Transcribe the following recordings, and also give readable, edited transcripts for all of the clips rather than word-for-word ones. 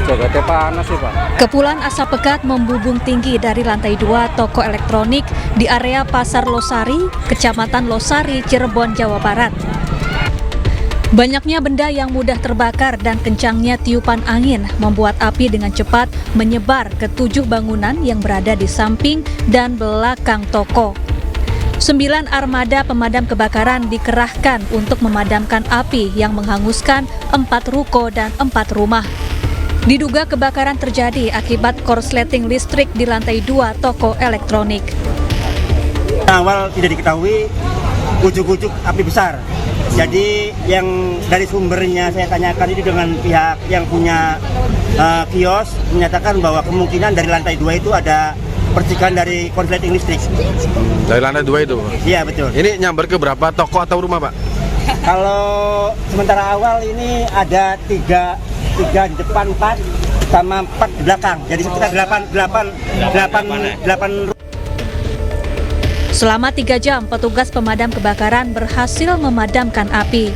Jagatnya panas sih Pak. Kepulan asap pekat membubung tinggi dari lantai 2 toko elektronik di area Pasar Losari, Kecamatan Losari, Cirebon, Jawa Barat. Banyaknya benda yang mudah terbakar dan kencangnya tiupan angin membuat api dengan cepat menyebar ke 7 bangunan yang berada di samping dan belakang toko. 9 armada pemadam kebakaran dikerahkan untuk memadamkan api yang menghanguskan 4 ruko dan 4 rumah. Diduga kebakaran terjadi akibat korsleting listrik di lantai 2 toko elektronik. Awal tidak diketahui ujuk-ujuk api besar. Jadi yang dari sumbernya saya tanyakan itu dengan pihak yang punya kios menyatakan bahwa kemungkinan dari lantai 2 itu ada percikan dari korsleting listrik. Dari lantai 2 itu? Iya betul. Ini nyamber ke berapa toko atau rumah Pak? Kalau sementara awal ini ada 3 di depan, 4 sama 4 di belakang. Jadi sekitar 8 Selama 3 jam, petugas pemadam kebakaran berhasil memadamkan api.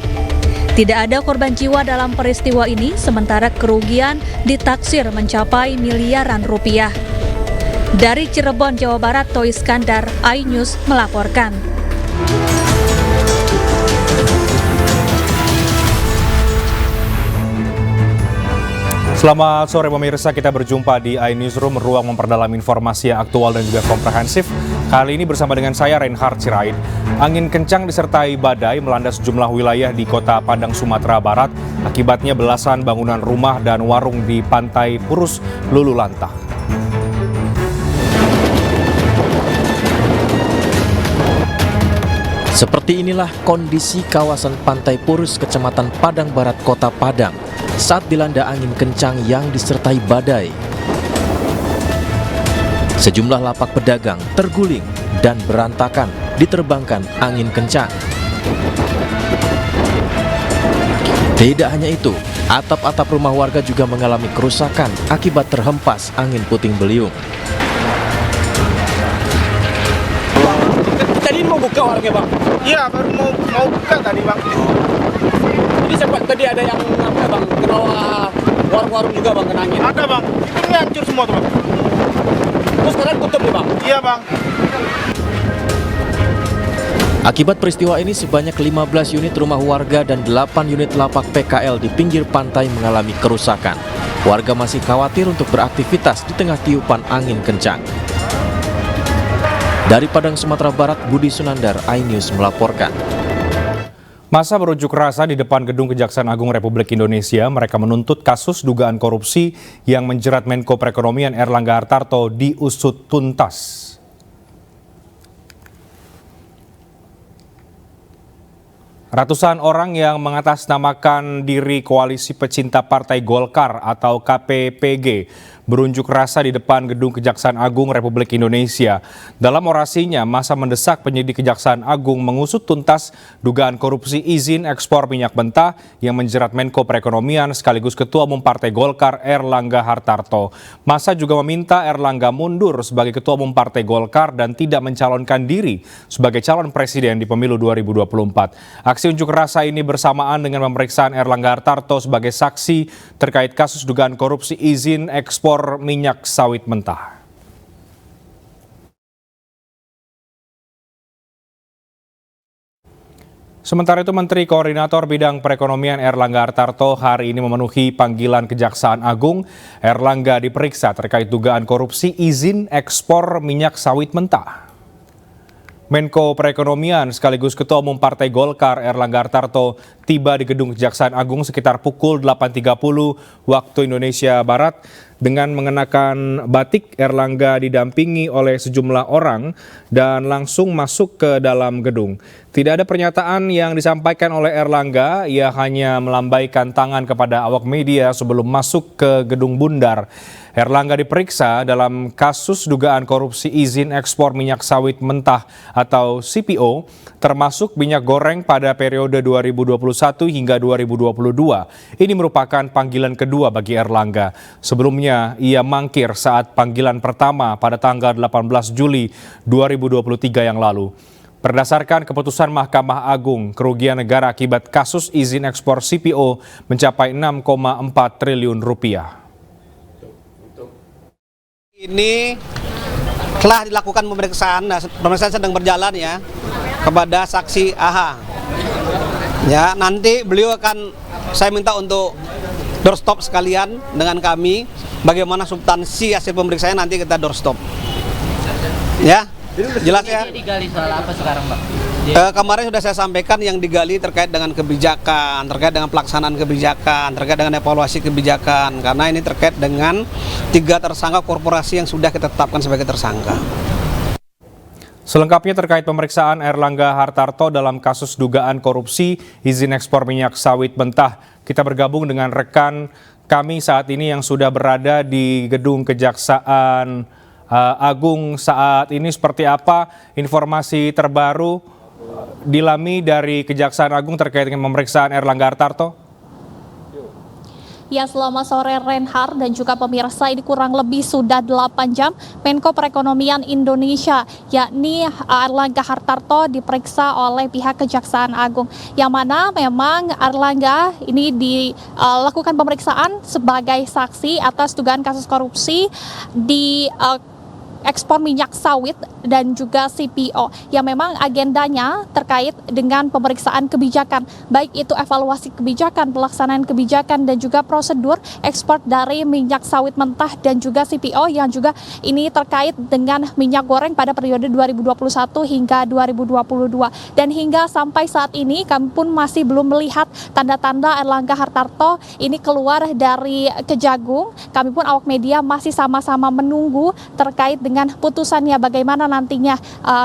Tidak ada korban jiwa dalam peristiwa ini, sementara kerugian ditaksir mencapai miliaran rupiah. Dari Cirebon, Jawa Barat, Toi Iskandar, iNews melaporkan. Selamat sore pemirsa, kita berjumpa di iNewsroom, ruang memperdalam informasi yang aktual dan juga komprehensif. Kali ini bersama dengan saya Reinhard Sirait. Angin kencang disertai badai melanda sejumlah wilayah di Kota Padang, Sumatera Barat. Akibatnya belasan bangunan rumah dan warung di Pantai Purus luluh lantah. Seperti inilah kondisi kawasan Pantai Purus, Kecamatan Padang Barat, Kota Padang, saat dilanda angin kencang yang disertai badai. Sejumlah lapak pedagang terguling dan berantakan diterbangkan angin kencang. Tidak hanya itu, atap-atap rumah warga juga mengalami kerusakan akibat terhempas angin puting beliung. Tadi mau buka warga Bang? Iya, baru mau buka tadi Bang. Jadi sempat tadi ada yang apa Bang, ke bawah warung-warung juga Bang kena angin? Ada Bang, itu hancur semua tuh Bang. Terus sekarang tutup nih Bang? Iya Bang. Akibat peristiwa ini sebanyak 15 unit rumah warga dan 8 unit lapak PKL di pinggir pantai mengalami kerusakan. Warga masih khawatir untuk beraktivitas di tengah tiupan angin kencang. Dari Padang, Sumatera Barat, Budi Sunandar, iNews melaporkan. Masa berunjuk rasa di depan Gedung Kejaksaan Agung Republik Indonesia. Mereka menuntut kasus dugaan korupsi yang menjerat Menko Perekonomian Erlangga Hartarto diusut tuntas. Ratusan orang yang mengatasnamakan diri Koalisi Pecinta Partai Golkar atau KPPG berunjuk rasa di depan Gedung Kejaksaan Agung Republik Indonesia. Dalam orasinya, masa mendesak penyidik Kejaksaan Agung mengusut tuntas dugaan korupsi izin ekspor minyak mentah yang menjerat Menko Perekonomian sekaligus Ketua Umum Partai Golkar Erlangga Hartarto. Masa juga meminta Erlangga mundur sebagai Ketua Umum Partai Golkar dan tidak mencalonkan diri sebagai calon presiden di pemilu 2024. Aksi unjuk rasa ini bersamaan dengan pemeriksaan Erlangga Hartarto sebagai saksi terkait kasus dugaan korupsi izin ekspor minyak sawit mentah. Sementara itu, Menteri Koordinator Bidang Perekonomian Erlangga Hartarto hari ini memenuhi panggilan Kejaksaan Agung. Erlangga diperiksa terkait dugaan korupsi izin ekspor minyak sawit mentah. Menko Perekonomian sekaligus Ketua Umum Partai Golkar Erlangga Hartarto tiba di Gedung Kejaksaan Agung sekitar pukul 8.30 waktu Indonesia Barat. Dengan mengenakan batik, Erlangga didampingi oleh sejumlah orang dan langsung masuk ke dalam gedung. Tidak ada pernyataan yang disampaikan oleh Erlangga, ia hanya melambaikan tangan kepada awak media sebelum masuk ke gedung bundar. Erlangga diperiksa dalam kasus dugaan korupsi izin ekspor minyak sawit mentah atau CPO, termasuk minyak goreng pada periode 2021 hingga 2022. Ini merupakan panggilan kedua bagi Erlangga. Sebelumnya, ia mangkir saat panggilan pertama pada tanggal 18 Juli 2023 yang lalu. Berdasarkan keputusan Mahkamah Agung, kerugian negara akibat kasus izin ekspor CPO mencapai 6,4 triliun rupiah. Ini telah dilakukan pemeriksaan sedang berjalan ya kepada saksi AH. Ya, nanti beliau akan saya minta untuk doorstop sekalian dengan kami. Bagaimana substansi hasil pemeriksaan nanti kita doorstop. Ya, jelas ya. Digali soal apa sekarang, Pak? Kemarin sudah saya sampaikan yang digali terkait dengan kebijakan, terkait dengan pelaksanaan kebijakan, terkait dengan evaluasi kebijakan. Karena ini terkait dengan 3 tersangka korporasi yang sudah kita tetapkan sebagai tersangka. Selengkapnya terkait pemeriksaan Erlangga Hartarto dalam kasus dugaan korupsi izin ekspor minyak sawit mentah, kita bergabung dengan rekan kami saat ini yang sudah berada di gedung Kejaksaan Agung saat ini. Seperti apa informasi terbaru Dilami dari Kejaksaan Agung terkait dengan pemeriksaan Erlangga Hartarto? Ya, selamat sore Reinhard dan juga pemirsa, ini kurang lebih sudah 8 jam Menko Perekonomian Indonesia yakni Erlangga Hartarto diperiksa oleh pihak Kejaksaan Agung, yang mana memang Erlangga ini dilakukan pemeriksaan sebagai saksi atas dugaan kasus korupsi di ekspor minyak sawit dan juga CPO, yang memang agendanya terkait dengan pemeriksaan kebijakan, baik itu evaluasi kebijakan, pelaksanaan kebijakan, dan juga prosedur ekspor dari minyak sawit mentah dan juga CPO, yang juga ini terkait dengan minyak goreng pada periode 2021 hingga 2022. Dan hingga sampai saat ini kami pun masih belum melihat tanda-tanda Erlangga Hartarto ini keluar dari Kejagung. Kami pun awak media masih sama-sama menunggu terkait dengan putusannya bagaimana nantinya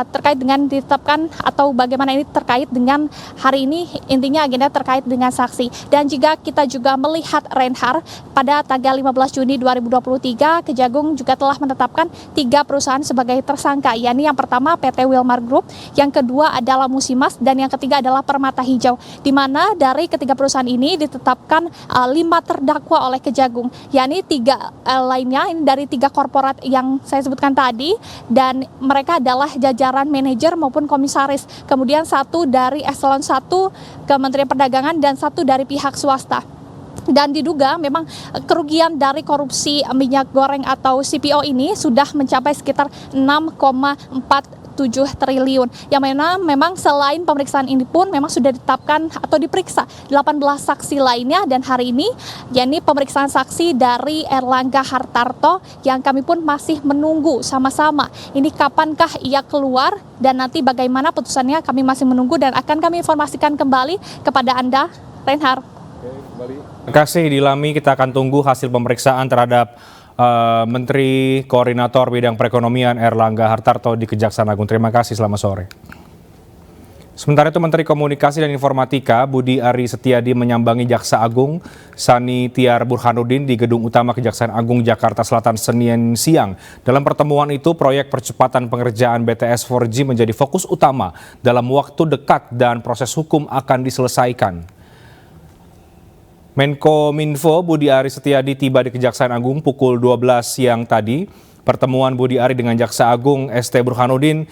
terkait dengan ditetapkan atau bagaimana ini terkait dengan hari ini, intinya agenda terkait dengan saksi. Dan jika kita juga melihat Reinhard, pada tanggal 15 Juni 2023 Kejagung juga telah menetapkan 3 perusahaan sebagai tersangka, yakni yang pertama PT Wilmar Group, yang kedua adalah Musimas, dan yang ketiga adalah Permata Hijau, di mana dari ketiga perusahaan ini ditetapkan 5 terdakwa oleh Kejagung, yakni 3 lainnya ini dari 3 korporat yang saya sebutkan tadi, dan mereka adalah jajaran manajer maupun komisaris. Kemudian 1 dari eselon 1 Kementerian Perdagangan dan 1 dari pihak swasta. Dan diduga memang kerugian dari korupsi minyak goreng atau CPO ini sudah mencapai sekitar 6,47 triliun. Yang mana memang selain pemeriksaan ini pun memang sudah ditetapkan atau diperiksa 18 saksi lainnya, dan hari ini yakni pemeriksaan saksi dari Erlangga Hartarto yang kami pun masih menunggu sama-sama. Ini kapankah ia keluar dan nanti bagaimana putusannya kami masih menunggu dan akan kami informasikan kembali kepada Anda, Reinhard. Terima kasih Dilami, kita akan tunggu hasil pemeriksaan terhadap Menteri Koordinator Bidang Perekonomian Erlangga Hartarto di Kejaksaan Agung. Terima kasih, selamat sore. Sementara itu Menteri Komunikasi dan Informatika Budi Ari Setiadi menyambangi Jaksa Agung Sani Tiar Burhanuddin di Gedung Utama Kejaksaan Agung Jakarta Selatan Senin siang. Dalam pertemuan itu, proyek percepatan pengerjaan BTS 4G menjadi fokus utama dalam waktu dekat dan proses hukum akan diselesaikan. Menkominfo Budi Ari Setiadi tiba di Kejaksaan Agung pukul 12 siang tadi. Pertemuan Budi Ari dengan Jaksa Agung ST Burhanuddin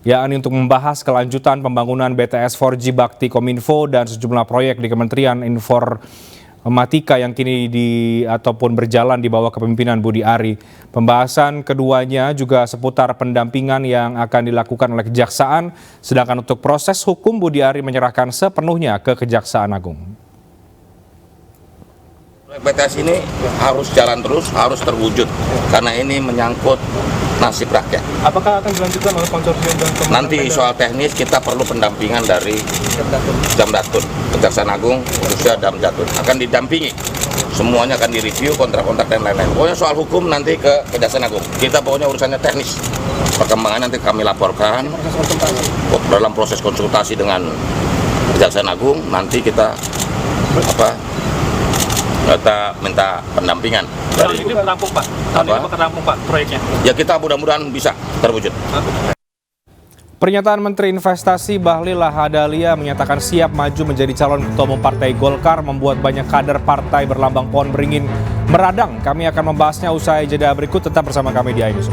yakni untuk membahas kelanjutan pembangunan BTS 4G Bakti Kominfo dan sejumlah proyek di Kementerian Informatika yang kini ataupun berjalan di bawah kepemimpinan Budi Ari. Pembahasan keduanya juga seputar pendampingan yang akan dilakukan oleh Kejaksaan, sedangkan untuk proses hukum Budi Ari menyerahkan sepenuhnya ke Kejaksaan Agung. BTS ini harus jalan terus, harus terwujud, karena ini menyangkut nasib rakyat. Apakah akan dilanjutkan oleh konsorsium dan pemerintah? Nanti soal teknis kita perlu pendampingan dari Jamdatun, Kejaksaan Agung, khususnya Jamdatun. Akan didampingi, semuanya akan direview, kontrak-kontrak dan lain-lain. Pokoknya soal hukum nanti ke Kejaksaan Agung. Kita pokoknya urusannya teknis. Perkembangan nanti kami laporkan dalam proses konsultasi dengan Kejaksaan Agung. Nanti kita minta pendampingan. Tahun ini rampung Pak? Tahun ini rampung Pak proyeknya? Ya kita mudah-mudahan bisa terwujud. Pernyataan Menteri Investasi Bahlil Lahadalia menyatakan siap maju menjadi calon ketua umum Partai Golkar membuat banyak kader partai berlambang pohon beringin meradang. Kami akan membahasnya usai jeda berikut, tetap bersama kami di iNews.